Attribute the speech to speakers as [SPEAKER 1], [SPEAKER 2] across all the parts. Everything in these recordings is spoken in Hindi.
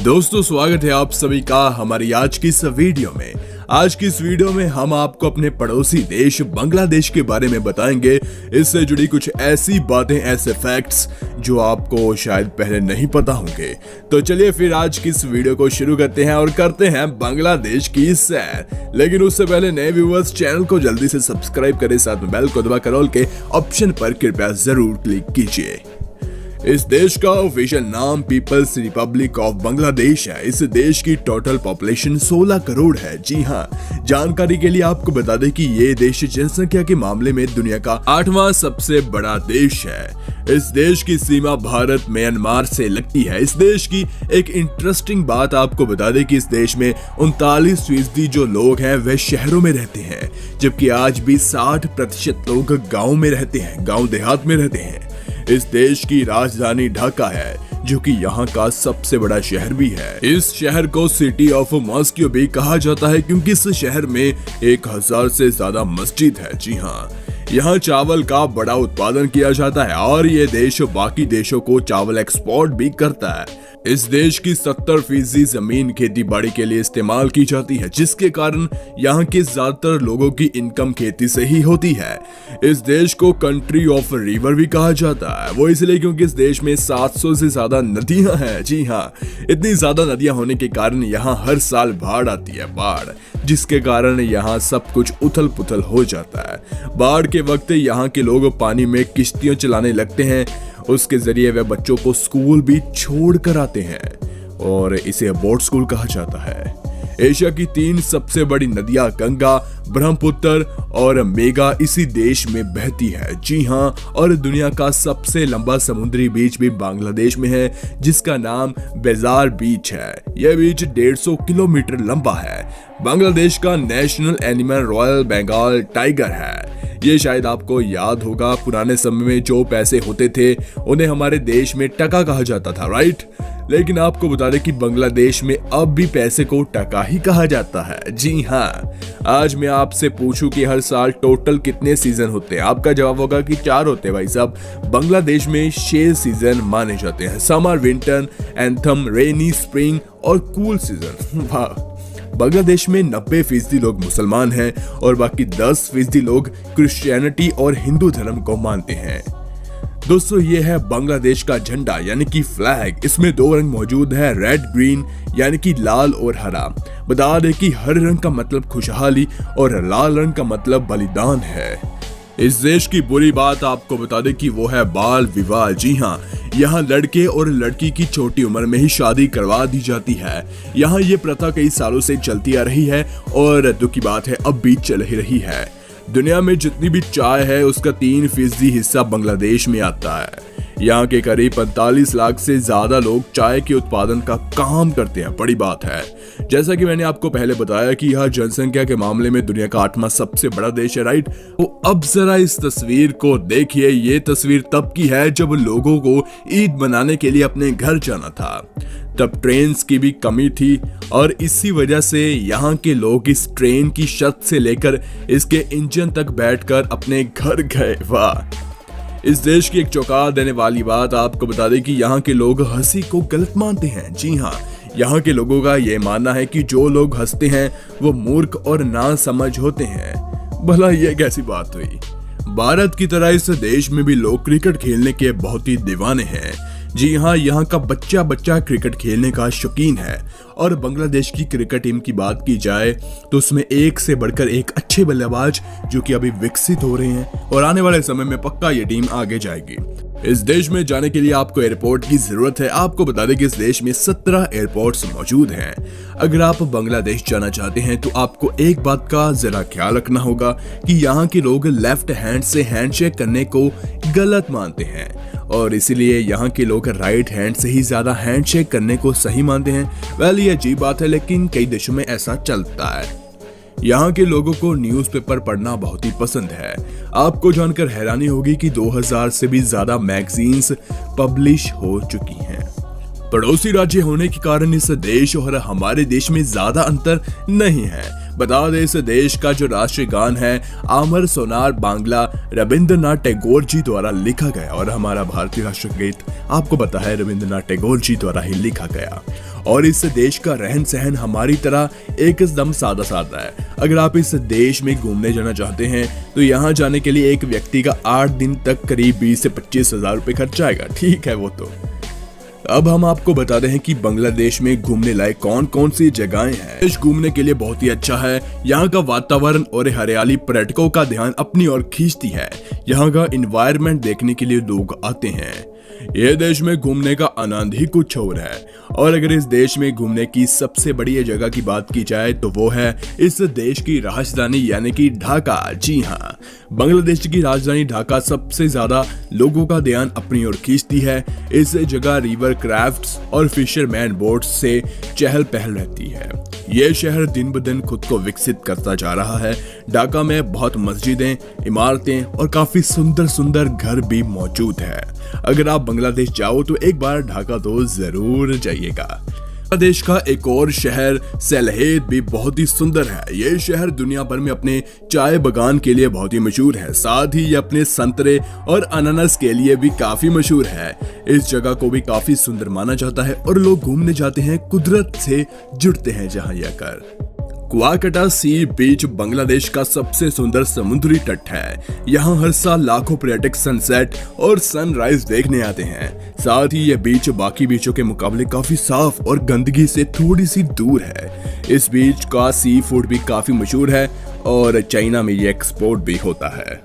[SPEAKER 1] दोस्तों स्वागत है आप सभी का हमारी आज की इस वीडियो में। आज की इस वीडियो में हम आपको अपने पड़ोसी देश बांग्लादेश के बारे में बताएंगे। इससे जुड़ी कुछ ऐसी बातें, ऐसे फैक्ट्स जो आपको शायद पहले नहीं पता होंगे। तो चलिए फिर आज की इस वीडियो को शुरू करते हैं और करते हैं बांग्लादेश की सैर। लेकिन उससे पहले नए व्यूअर्स चैनल को जल्दी से सब्सक्राइब करें, साथ में बेल को दबाकर ऑल के ऑप्शन पर कृपया जरूर क्लिक कीजिए। इस देश का ऑफिशियल नाम पीपल्स रिपब्लिक ऑफ बांग्लादेश है। इस देश की टोटल पॉपुलेशन 16 करोड़ है। जी हाँ, जानकारी के लिए आपको बता दें कि ये देश जनसंख्या के मामले में दुनिया का 8वां सबसे बड़ा देश है। इस देश की सीमा भारत म्यांमार से लगती है। इस देश की एक इंटरेस्टिंग बात आपको बता दें कि इस देश में 39% जो लोग हैं वह शहरों में रहते हैं, जबकि आज भी 60% लोग गाँव में रहते हैं, गाँव देहात में रहते हैं। इस देश की राजधानी ढाका है, जो कि यहाँ का सबसे बड़ा शहर भी है। इस शहर को सिटी ऑफ मॉस्को भी कहा जाता है, क्योंकि इस शहर में 1000 से ज्यादा मस्जिद है। जी हाँ, यहाँ चावल का बड़ा उत्पादन किया जाता है और ये देश बाकी देशों को चावल एक्सपोर्ट भी करता है। इस देश की 70% जमीन खेती बाड़ी के लिए इस्तेमाल की जाती है, जिसके कारण यहाँ के ज्यादातर लोगों की इनकम खेती से ही होती है। इस देश को कंट्री ऑफ रिवर भी कहा जाता है, वो इसलिए क्योंकि इस देश में 700 से ज्यादा नदियां हैं। जी हाँ, इतनी ज्यादा नदियां होने के कारण यहाँ हर साल बाढ़ आती है, बाढ़, जिसके कारण यहाँ सब कुछ उथल पुथल हो जाता है। बाढ़ के वक्त यहाँ के लोग पानी में किश्तियां चलाने लगते हैं, उसके जरिए वे बच्चों को स्कूल भी छोड़ कर आते हैं और इसे बोट स्कूल कहा जाता है। एशिया की 3 सबसे बड़ी नदियां गंगा, ब्रह्मपुत्र और मेघा इसी देश में बहती है। जी हाँ, और दुनिया का सबसे लंबा समुद्री बीच भी बांग्लादेश में है, जिसका नाम बेजार बीच है। यह बीच 150 किलोमीटर लंबा है। बांग्लादेश का national animal royal Bengal tiger है। ये शायद आपको याद होगा, पुराने समय में जो पैसे होते थे उन्हें हमारे देश में टका कहा जाता था, राइट? लेकिन आपको बता दें कि बांग्लादेश में अब भी पैसे को टका ही कहा जाता है। जी हाँ, आज मैं आपसे पूछूं कि हर साल टोटल कितने सीजन होते हैं, आपका जवाब होगा कि 4 होते हैं। भाई साहब, बांग्लादेश में 6 सीजन माने जाते हैं: समर, विंटर, एंथम, रेनी, स्प्रिंग और कूल सीजन। वाह! बांग्लादेश में 90% लोग मुसलमान हैं और बाकी 10% लोग क्रिश्चियनिटी और हिंदू धर्म को मानते हैं। दोस्तों, ये है बांग्लादेश का झंडा यानी कि फ्लैग। इसमें 2 रंग मौजूद है, रेड ग्रीन यानी कि लाल और हरा। बता दें कि हरे रंग का मतलब खुशहाली और लाल रंग का मतलब बलिदान है। इस देश की बुरी बात आपको बता दें कि वो है बाल विवाह। जी हाँ, यहाँ लड़के और लड़की की छोटी उम्र में ही शादी करवा दी जाती है। यहाँ ये प्रथा कई सालों से चलती आ रही है और दुख की बात है अब भी चल ही रही है। दुनिया में जितनी भी चाय है उसका 3% हिस्सा बांग्लादेश में आता है। यहाँ के करीब 45 लाख से ज्यादा लोग चाय के उत्पादन का काम करते हैं। बड़ी बात है। जैसा कि मैंने आपको पहले बताया कि यह जनसंख्या के मामले में दुनिया का 8वां सबसे बड़ा देश है, राइट? तो अब जरा इस तस्वीर को देखिए। ये तस्वीर तब की है जब लोगों को ईद मनाने के लिए अपने घर जाना था। तब ट्रेन की भी कमी थी और इसी वजह से यहाँ के लोग इस ट्रेन की छत से लेकर इसके इंजन तक बैठकर अपने घर गए। वाह! इस देश की एक चौंका देने वाली बात आपको बता दें कि यहाँ के लोग हंसी को गलत मानते हैं। जी हाँ, यहाँ के लोगों का ये मानना है कि जो लोग हंसते हैं वो मूर्ख और नासमझ होते हैं। भला ये कैसी बात हुई? भारत की तरह इस देश में भी लोग क्रिकेट खेलने के बहुत ही दीवाने हैं। जी हाँ, यहाँ का बच्चा बच्चा क्रिकेट खेलने का शौकीन है और बांग्लादेश की क्रिकेट टीम की बात की जाए तो उसमें एक से बढ़कर एक अच्छे बल्लेबाज जो कि अभी विकसित हो रहे हैं और आने वाले समय में पक्का ये टीम आगे जाएगी। इस देश में जाने के लिए आपको एयरपोर्ट की जरूरत है। आपको बता दें कि इस देश में 17 एयरपोर्ट्स मौजूद हैं। अगर आप बांग्लादेश जाना चाहते हैं तो आपको एक बात का जरा ख्याल रखना होगा कि यहाँ के लोग लेफ्ट हैंड से हैंडशेक करने को गलत मानते हैं और इसीलिए यहाँ के लोग राइट हैंड से ही ज्यादा हैंडशेक करने को सही मानते हैं। वेल, ये अजीब बात है, लेकिन कई देशों में ऐसा चलता है। यहाँ के लोगों को न्यूज़पेपर पढ़ना बहुत ही पसंद है। आपको जानकर हैरानी होगी कि 2000 से भी ज्यादा मैगजीन्स पब्लिश हो चुकी हैं। पड़ोसी राज्य होने के कारण इस देश और हमारे देश में ज्यादा अंतर नहीं है। बता दें, इस देश का जो राष्ट्रीय गान है आमर सोनार बांग्ला रविंद्रनाथ टैगोर जी द्वारा लिखा गया और हमारा भारतीय राष्ट्रगीत आपको पता है रविंद्रनाथ टैगोर जी द्वारा ही लिखा गया। और इस देश का रहन सहन हमारी तरह एकदम सादा सादा है। अगर आप इस देश में घूमने जाना चाहते हैं तो यहाँ जाने के लिए एक व्यक्ति का 8 दिन तक करीब 20 से 25 हजार रुपए खर्चा आएगा। ठीक है वो तो। अब हम आपको बताते हैं कि बांग्लादेश में घूमने लायक कौन कौन सी जगहें हैं। देश घूमने के लिए बहुत ही अच्छा है। यहाँ का वातावरण और हरियाली पर्यटकों का ध्यान अपनी ओर खींचती है। यहाँ का एनवायरनमेंट देखने के लिए लोग आते हैं। यह देश में घूमने का आनंद ही कुछ और है। और अगर इस देश में घूमने की सबसे बड़ी जगह की बात की जाए तो वो है इस देश की राजधानी यानी कि ढाका। जी हाँ, बांग्लादेश की राजधानी ढाका सबसे ज्यादा लोगों का ध्यान अपनी ओर खींचती है। इस जगह रिवर क्राफ्ट्स और फिशरमैन बोट्स से चहल पहल रहती है। यह शहर दिन ब दिन खुद को विकसित करता जा रहा है। ढाका में बहुत मस्जिदें, इमारतें और काफी सुंदर सुंदर घर भी मौजूद है। अगर आप बांग्लादेश जाओ तो एक बार ढाका तो जरूर जाइएगा। बांग्लादेश का एक और शहर सलहेट भी बहुत ही सुंदर है। यह शहर दुनिया भर में अपने चाय बागान के लिए बहुत ही मशहूर है। साथ ही ये अपने संतरे और अनानास के लिए भी काफी मशहूर है। इस जगह को भी काफी सुंदर माना जाता है और लोग घूमने जाते हैं, कुदरत से जुड़ते हैं जहां जाकर। क्वाकटा सी बीच बांग्लादेश का सबसे सुंदर समुद्री तट है। यहाँ हर साल लाखों पर्यटक सनसेट और सनराइज देखने आते हैं। साथ ही यह बीच बाकी बीचों के मुकाबले काफी साफ और गंदगी से थोड़ी सी दूर है। इस बीच का सी फूड भी काफी मशहूर है और चाइना में ये एक्सपोर्ट भी होता है।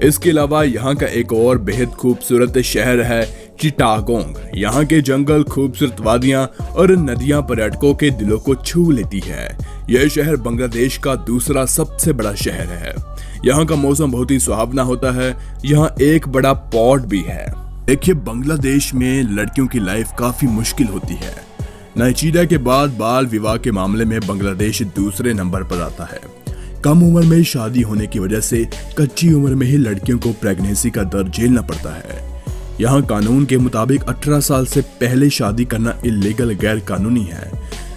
[SPEAKER 1] इसके अलावा यहाँ का एक और बेहद खूबसूरत शहर है चिटागोंग। यहाँ के जंगल, खूबसूरत वादियां और नदियां पर्यटकों के दिलों को छू लेती है। यह शहर बांग्लादेश का दूसरा सबसे बड़ा शहर है। यहाँ का मौसम बहुत ही सुहावना होता है। यहाँ एक बड़ा पोर्ट भी है। देखिए, बांग्लादेश में लड़कियों की लाइफ काफी मुश्किल होती है। नाइजीरिया के बाद बाल विवाह के मामले में बांग्लादेश दूसरे नंबर पर आता है। कम उम्र में शादी होने की वजह से कच्ची उम्र में ही लड़कियों को प्रेगनेंसी का दर्द झेलना पड़ता है। यहाँ कानून के मुताबिक 18 साल से पहले शादी करना इल्लीगल, गैर कानूनी है।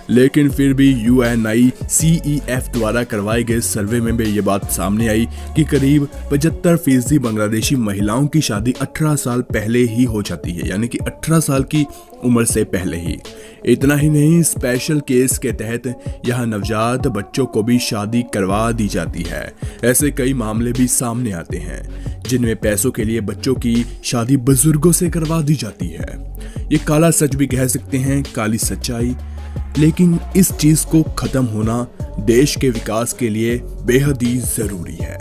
[SPEAKER 1] लेकिन फिर भी UNICEF द्वारा करवाए गए सर्वे में भी ये बात सामने आई कि करीब 75% बांग्लादेशी महिलाओं की शादी 18 साल पहले ही हो जाती है, यानी कि 18 साल की उम्र से पहले ही। इतना ही नहीं, स्पेशल केस के तहत यहाँ नवजात बच्चों को भी शादी करवा दी जाती है। ऐसे कई मामले भी सामने आते हैं जिनमें पैसों के लिए बच्चों की शादी बुजुर्गों से करवा दी जाती है। ये काला सच भी कह सकते हैं, काली सच्चाई। लेकिन इस चीज को खत्म होना देश के विकास के लिए बेहद ही जरूरी है।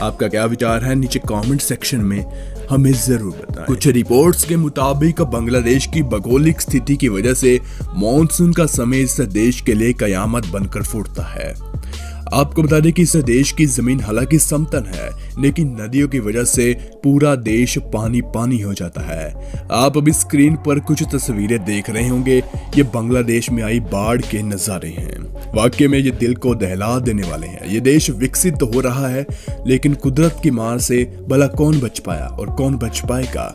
[SPEAKER 1] आपका क्या विचार है नीचे कमेंट सेक्शन में हमें जरूर बताएं। कुछ रिपोर्ट्स के मुताबिक बांग्लादेश की भौगोलिक स्थिति की वजह से मॉनसून का समय इस देश के लिए कयामत बनकर फूटता है। आपको बता दें कि इस देश की जमीन हालांकि समतल है, लेकिन नदियों की वजह से पूरा देश पानी पानी हो जाता है। आप अभी स्क्रीन पर कुछ तस्वीरें देख रहे होंगे। ये बांग्लादेश में आई बाढ़ के नजारे हैं। वाकई में ये दिल को दहला देने वाले हैं। ये देश विकसित तो हो रहा है, लेकिन कुदरत की मार से भला कौन बच पाया और कौन बच पाएगा।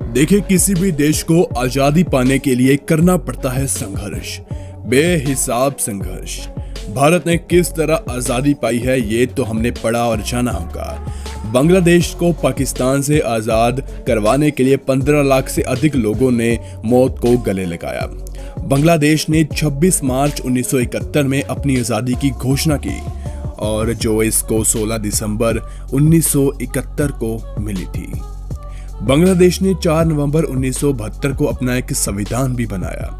[SPEAKER 1] देखिए, किसी भी देश को आजादी पाने के लिए करना पड़ता है संघर्ष, बेहिसाब संघर्ष। भारत ने किस तरह आजादी पाई है ये तो हमने पढ़ा और जाना होगा। बांग्लादेश को पाकिस्तान से आजाद करवाने के लिए 15 लाख से अधिक लोगों ने मौत को गले लगाया। बांग्लादेश ने 26 मार्च 1971 में अपनी आजादी की घोषणा की और जो इसको 16 दिसंबर 1971 को मिली थी। बांग्लादेश ने 4 नवंबर 1972 को अपना एक संविधान भी बनाया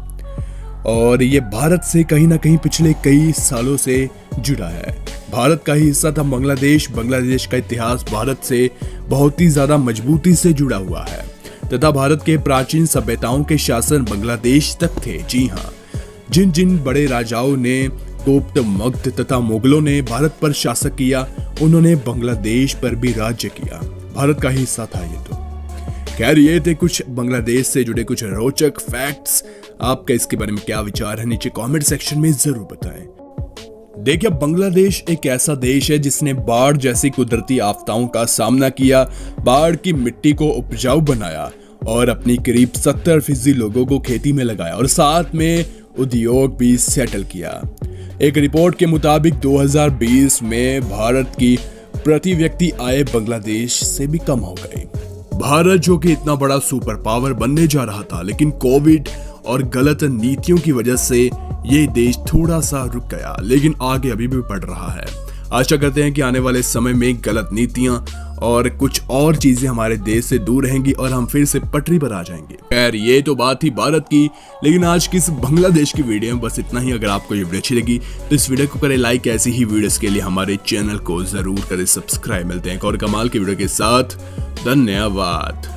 [SPEAKER 1] और ये भारत से कहीं ना कहीं पिछले कई सालों से जुड़ा है। भारत का ही हिस्सा था बांग्लादेश। बांग्लादेश का इतिहास भारत से बहुत ही ज्यादा मजबूती से जुड़ा हुआ है तथा भारत के प्राचीन सभ्यताओं के शासन बांग्लादेश तक थे। जी हाँ, जिन जिन बड़े राजाओं ने, गुप्त, मगध तथा मुगलों ने भारत पर शासन किया, उन्होंने बांग्लादेश पर भी राज्य किया। भारत का ही हिस्सा था ये तो। खैर, ये थे कुछ बांग्लादेश से जुड़े कुछ रोचक फैक्ट्स। आपका इसके बारे में क्या विचार है नीचे कमेंट सेक्शन में जरूर बताएं। देखिए, बांग्लादेश एक ऐसा देश है जिसने बाढ़ जैसी कुदरती आफताओं का सामना किया, बाढ़ की मिट्टी को उपजाऊ बनाया और अपनी करीब 70% लोगों को खेती में लगाया और साथ में उद्योग भी सेटल किया। एक रिपोर्ट के मुताबिक 2020 में भारत की प्रति व्यक्ति आय बांग्लादेश से भी कम हो गई। भारत जो कि इतना बड़ा सुपर पावर बनने जा रहा था, लेकिन कोविड और गलत नीतियों की वजह से ये देश थोड़ा सा रुक गया, लेकिन आगे अभी भी बढ़ रहा है। आशा करते हैं कि आने वाले समय में गलत नीतियां और कुछ और चीजें हमारे देश से दूर रहेंगी और हम फिर से पटरी पर आ जाएंगे। खैर, ये तो बात थी भारत की, लेकिन आज की इस बांग्लादेश की वीडियो में बस इतना ही। अगर आपको ये वीडियो अच्छी लगी तो इस वीडियो को करें लाइक। ऐसी ही वीडियोस के लिए हमारे चैनल को जरूर करें सब्सक्राइब। मिलते हैं एक और कमाल की वीडियो के साथ। धन्यवाद।